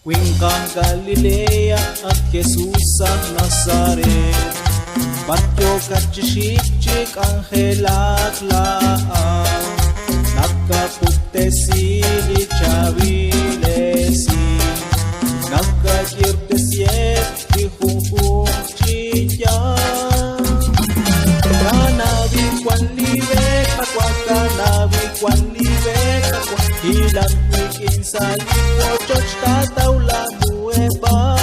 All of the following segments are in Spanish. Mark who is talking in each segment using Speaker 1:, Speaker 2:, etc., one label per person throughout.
Speaker 1: Cuencas Galilea at Jesus sa Nazaret, Batyo kachishikchik Angelat laan, Nagkapugtesili chavilesi, Nagkakirtesiet dihungkung chiyan. Kanabi kwan libek akwa, kanabi kwan libek akwa, Hilang wikin sa lingwo, church tataw la buweba.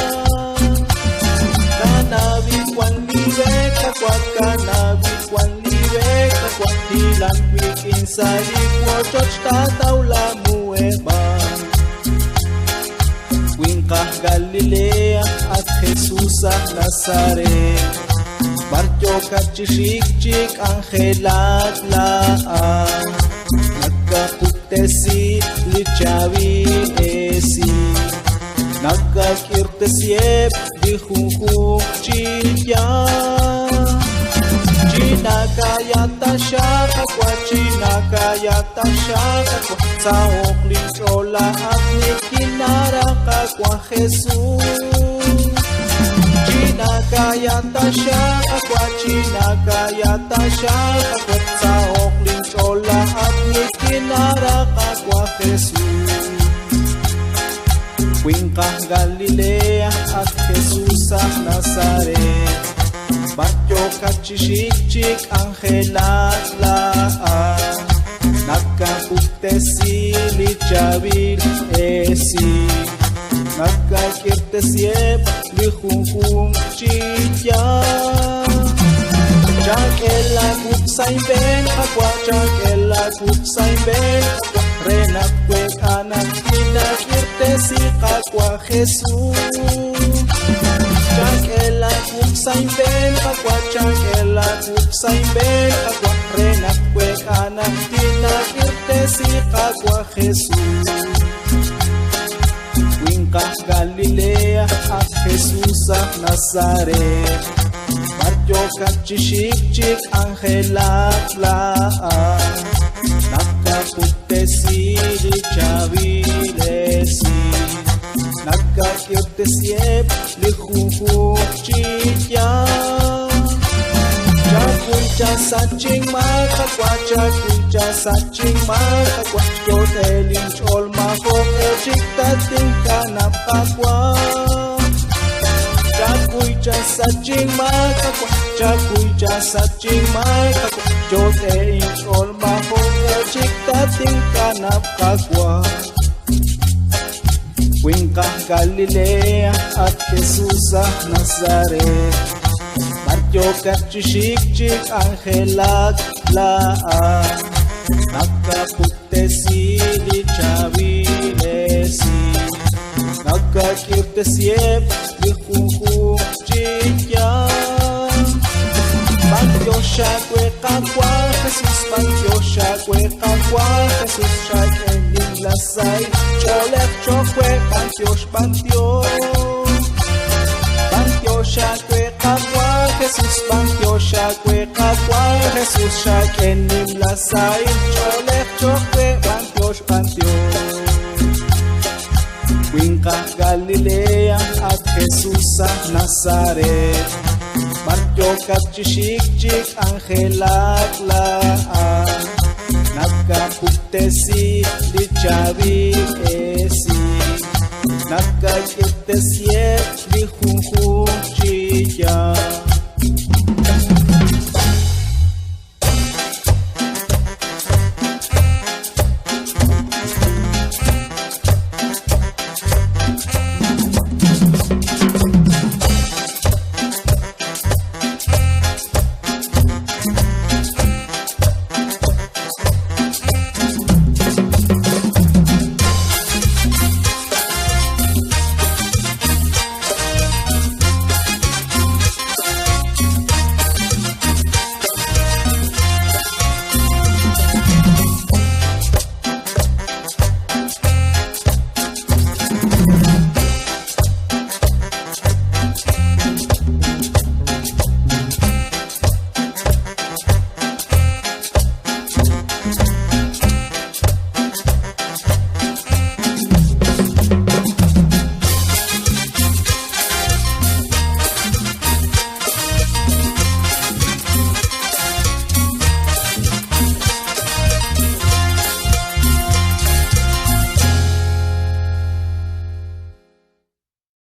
Speaker 1: Kanabi kwan libek akwa, kanabi kwan libek akwa, Hilang wikin sa lingwo, church tataw la buweba. Cuencas Galilea at Jesus sa Nazaret, Bartyo kachishikchik Angelat laan, Nagkapugtesi lichavilesi, Nagkakirtesiep dihungkung chiyan. Chinakayata siya kakwa, chinakayata siya kakwa, Sa okling chola at nikinara kakwa Jesus. Chinakayata siya kakwa, chinakayata siya kakwa, Sa okling chola at nikinara kakwa Jesus. Cuencas Galilea at Jesus sa Nazaret, Batyo kachishikchik Angelat laan, Nagkapugtesili chavilesi, Nagkakirtesiep dihungkung chiyan. Chakela kupsain ben akwa, chakela kupsain ben akwa, Renak kwek anak kinakirtesi kakwa Jesus. Chakela kupsain ben akwa, chakela kupsain ben akwa, Renak kwek anak kinakirtesi kakwa Jesus. Cuencas Galilea at Jesus sa Nazaret, Bartyo kachishikchik Angelat laan, Nagkapugtesili chavilesi, Nagkakirtesiep dihungkung chiyan. Chakucha saching makakwa, chakucha saching makakwa, Jotelin chol mahok echiktating kanap kakwa. Chakucha saching makakwa, chakucha saching makakwa, Jotelin chol mahok echiktating kanap kakwa. Cuencas Galilea at Jesus sa Nazaret, Bartyo kachishikchik Angelat laan, Nagkapugtesili chavilesi, Nagkakirtesiep dihungkung chiyan. Bartyo siya kwekakwa Jesus, Bartyo siya kwekakwa Jesus, siya kending lasay, Cholek chokwe Bartyo's Bartyo. Bartyo siya kwekakwa Jesus, Bartyo siya kwekakwa Jesus, siya kending lasay, Cholek chokwe Bartyo's Bartyo. Cuencas Galilea at Jesus sa Nazaret, Bartyo kachishikchik Angelat laan, Nagkapugtesili chavilesi, Nagkakirtesiep dihungkung